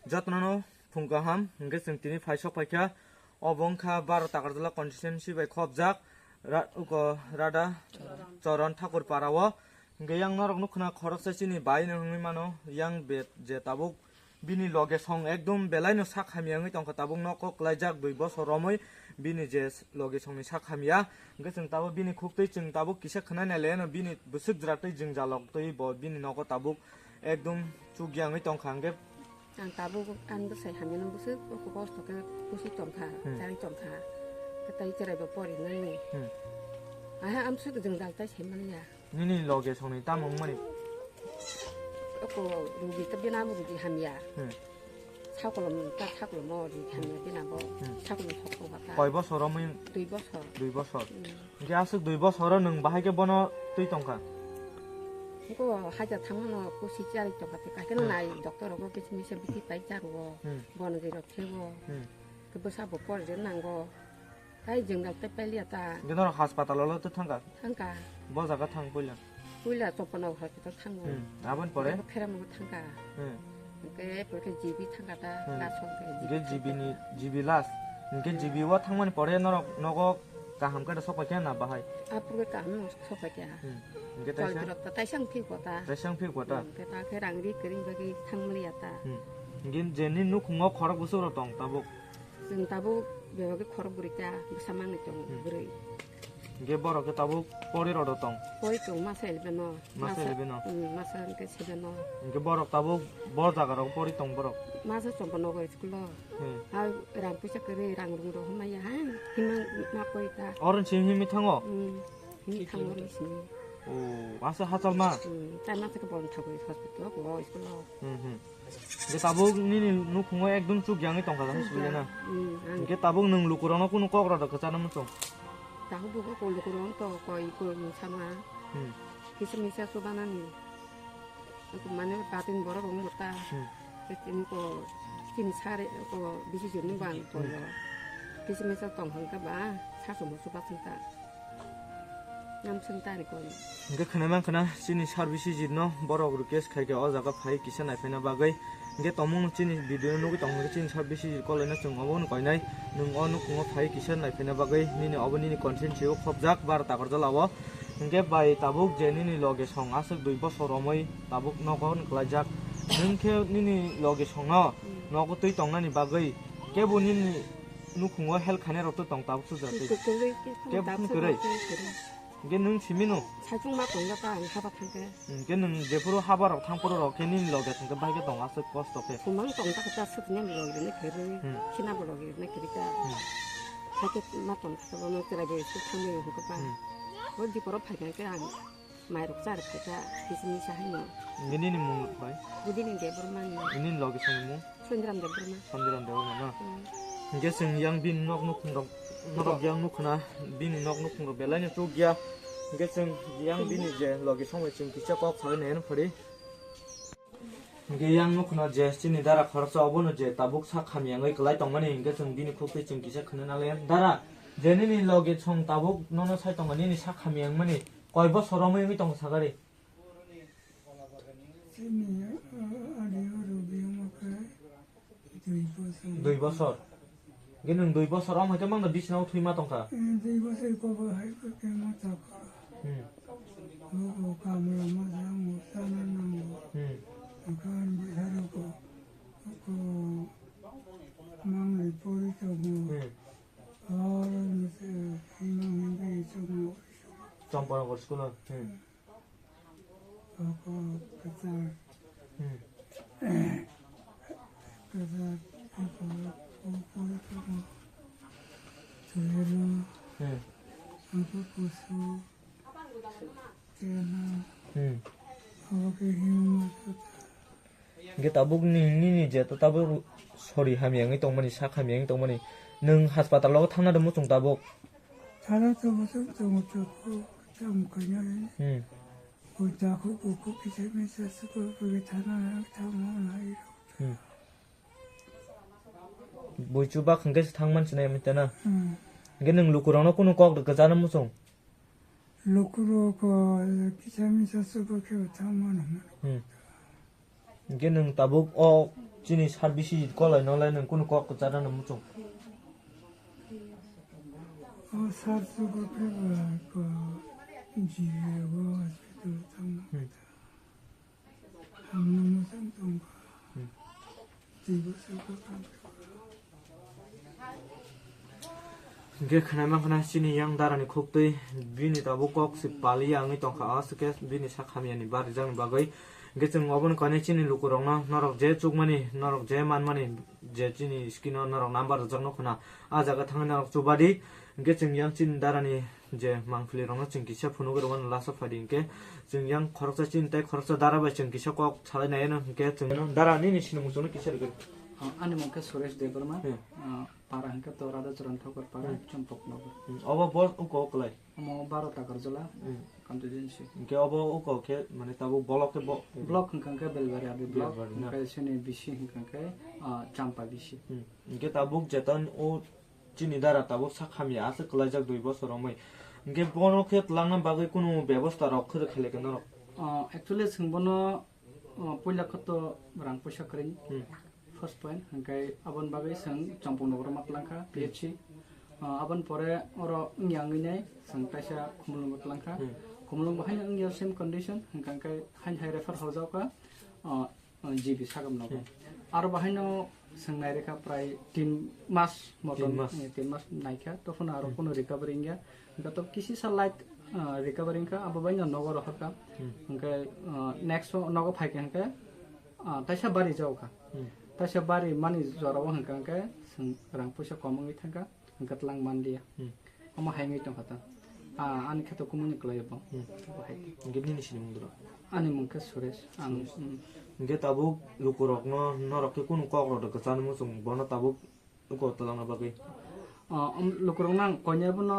Jatnano Pungaham, Gesintini Faisok Paika, Obonka Bar Takardala constituency by Kobjak, Rada, Choron Takur Parawa, Gayang Noroknukna Korosini, Bayan Yang Bet Jetabuk, Bini Loges Hong Egdum, Belino Sakhamiang, Tonkatabung Noko, Lajak, Bibos or Romoy, Bini Jes Loges Hong Sakhamia, Gesing Tabu Bini Cookting Tabuk, Kishakan Elena, Bini Busuk Drating Jalok, Bini Noko Tabuk, Egdum, Chugyang, Tonkange. Ang tabo ang basay hamin ang busuk ko gusto ka busi Tong Kha jang Tong Kha katay cerai bapori nani aha am su deng dal tai seman ya Nini loge songni tamong mani ko rugi tabina mu rugi hamya 사고로 딱 사고로 뭐지 하면 되나 뭐 사고로 속고 갔다 거의 버서러면 두이 버서 이게 아스 두이 버서러 능 바하게 번호 두이 Tongkha 이거 하자 당면은 그 시절이 좀 같아. 그는 나이 dokter하고 비즈니스 비티 빠이자고 뭐는 이렇게 되고 그 벌써 못 버리는 거 가이 정말 때 빨리었다. 이게 너는 하스파탈로 또 탕가 뭐 자가 탕 볼려 볼려 좁어놓고 그렇게 탕고 아번 버래 페라먹고 탕가 그게 그렇게 집이 탕가다 나서 이게 집이 라스 이게 집이와 탕만이 버래 너거 가함 그래 속박해 나 바하이 앞으로 가면 속박이야 이게 다시ang 피고다 그다 그랑 리 그림 거기 탕물이었다 이게 제니 누쿵어 거라 부서로 똥 따복 지금 따복 여기 거라 부리자 무사망이 좀 그래 이게 뭐라 그 따복 버리러도 똥 버리 좀 마셀베노 마셀베노 그 세베노 이게 뭐라 따복 버다가라고 버리 똥 버럭 마서 좀 번호가 있을로 아 랑부셔 그래 랑롱도 엄마야 힘만 막고 있다 어른 지금 힘이 탕어 힘이 탕으로 있으니 오, 와서 하절마. 짤마서 그 번 타고 있었을 거 있을로. 이게 따복 니니 누쿵어 액dum쭉 양이 Tongkha 하시려나. 이게 따복 능 루꾸러나 꾸는 거라다 그 짜는 좀. 따고 보고 골고루 또 거의 그 참아. 기스미세 소바나니. 그 만에 받은 거라 보면 못다. 그랬더니 그 진사래 그 미시 주는 방 돌려. 기스미세 Tongkha 봐. 사서 못 수봤으니까. 이게 그나마 그나 진이 서비스 짓노 뭐라 그렇게 스카이게 어자가 파이 기사 나이페나 바가이 이게 또몽 진이 비디오 누구 동네 진 서비스 짓 걸레나 좀 어본 거이나이 능 어느 공어 파이 기사 나이페나 바가이 니니 어본이니 컨텐츠요 컵작 바르다 거절라워 이게 바이 따복 제니니 로게 성 아스 두이 버서로모이 따복 너건 글라작 능케 니니 로게 성나 너고 또이 동나니 바가이 깨보니니 누쿵어 헬 칸에로 또 똥 따복 수자데 깨보니 그래 이게 능 지민우 사중마 동료가 안 하바탕게 이게 능 제프로 하바로 탕포로 걔니 로게 탕게 바게 동아스 코스토페 도망 동다 그다 쓰냐 이러네 그를 키나버로 이러네 그러니까 자기 맛도 없어서 그래도 수탕에 그거 봐 어디 보러 파게 안 마이록자를 그자 비즈니스 하면 이니니 뭐 바이 우디는 데버만 이닌 로게 성무 손들한 데버만 손들한 데버만 이게 생 양빈 녹녹 너럭 yang nukna bin nok nukung belanya tugia geseng yang bin je logi somwe chim kicha kok phane nen phari ge yang nukna je chini dara kharcha obonu je tabuk sa khamiangai klai tongmani geseng bini khukte chim kicha khana nalen dara jenini logi chong tabuk nono sai tongmani ni sa khamiang mani koi bo soromai mi tong sagari দুই বছর Gini dui bosor am hajam mang bis nau thui ma Tongkha. Dui bosor ko ba hai ko ke ma ta ko. Lo ka ma ma sa mo sa na na mo. Kan bi haru ko mang le pori to mo. Aur ni se himang ni so mo. Champara ko school. Ko kata. I게 tabuk ni je to tabuk sorry hamiang tongmani sak hamiang tongmani nung hospital lo thangna demu chung tabuk thana to mo chung ko cham kanya ko ta ko ki me sa ko thana thama nai boichuba khangge thangman chine mitana i게 nung lukurang no kuno kok de jana musung lukuro ko ki me sa ko ke thama na 이게 능 따복 chini sarbisi kolai no lai nang kun ko ko chara na muchung sarsugo peba ko jigo hospital tang amno sang tong jigo sugo ge khana mang khana chini yang darani khoktui bini ta bukok si pali yang Tong Kha aske bini sakhami ani bar jang bagai ge chung obon kane chini lukurong na norok je chukmani norok je manmani je chini skino norok number jang no khuna a jaga thang norok chubadi ge chung yang chin darani je mangfli rong chung kisa phunu ge ron lasa fading ke chung yang khoroksa chin tai khoroksa daraba chung kisa kok chalai nai na ge chung darani ni sinu mung kisa ge ani mungke Suresh Debbarma para hingga to rada churan thokor para champok nogo obo bol uko oklai mo 12 ta karjola contingency ge obo uko ke mane tabu bolok ke block hingka belbari abi block hingka sene bisi hingka champa bisi ge tabuk jetan o chini dara tabuk sakhami ase klajak 2 বছর রমই ge bono ke tlangna bagai kunu ব্যবস্থা rok khre khele ke no actually singbono poila khato rang poisa kring first point hingkai abon bagai sang champung nogor matlangka phc abon pore oro ngyang ngai sang taisa khumlung matlangka khumlung bahai ngyang same condition hingkai hain hai refer hojauka gb sagam nogo aro bahai no sang nai rekha prai 3 mas moton 3 mas naikha tofon aro kono recovery ngya gato kisi sa light recovery ka abo bai no nogor haka hingkai next nogo phaike hingkai taisa bari jauka taisa bari mani jora wa hangka ka sang rang poisa komangi thangka gatlang mandia ama haingi tong khata ani khato kumuni klayabo gebni ni sini mundro ani mungka Suresh ang ge tabuk lukurok no norok ke kunu kok ro de chan mu sung bono tabuk uko talang bagai lukurong nang konya bono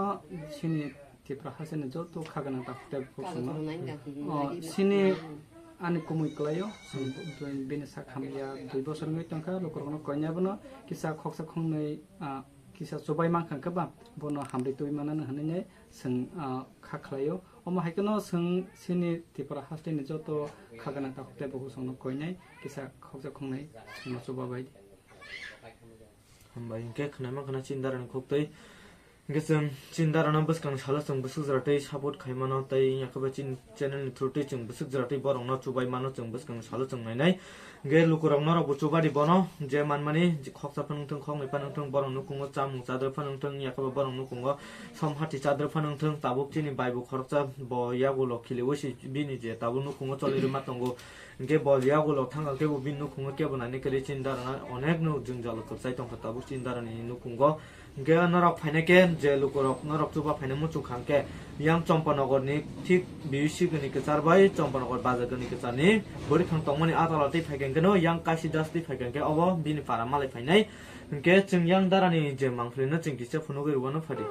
sini tipra hasene jo to khagana ta te sini ani kumui klayo bini sakhamya 2 বছর ngai tongkha lukurong konya bono kisa khoksa khongnei kisa sobai mang khangka ba bono hamri tui manana hanene sing khakhlayo omo haikono sing sini tipra hasteni joto khagana ta te bohu songno koinai kisa khoksa khongnei sing sobabai hambai ke khna ma khna chindaran khoktei gesem chindaran buskang shala sung busuk zratai support khaimano tai yakaba chin channel through chung busuk zratai borong no chubai mano chung buskang shala chung nai nai ge lukurong no ro chubadi bono je manmani khoksa phanung thung khong panung thung borong no kungo chamung chadar phanung thung yakaba borong no kungo somhati chadar phanung thung tabuk chini baibu khorcha bo yagulo khiliwisi bini je tabu no kungo choliru matongo ge bol yagulo thanga ge bu bin no kungo ke bonani kare chindarana onek no jungjalo kursai tong tabuk chindarani no kungo ge norok phaineke je lukurok norok chuba phaine muchu khangke yang champanagar ni thik biusi gni ke charbai champanagar bazar gni ke chani bori khang tongmani adalati phaigenge no yang kasi dasti phaigenge obo bini para malai phainai ge chung yang darani je mangflina chingkisa phunoge ruwano phadi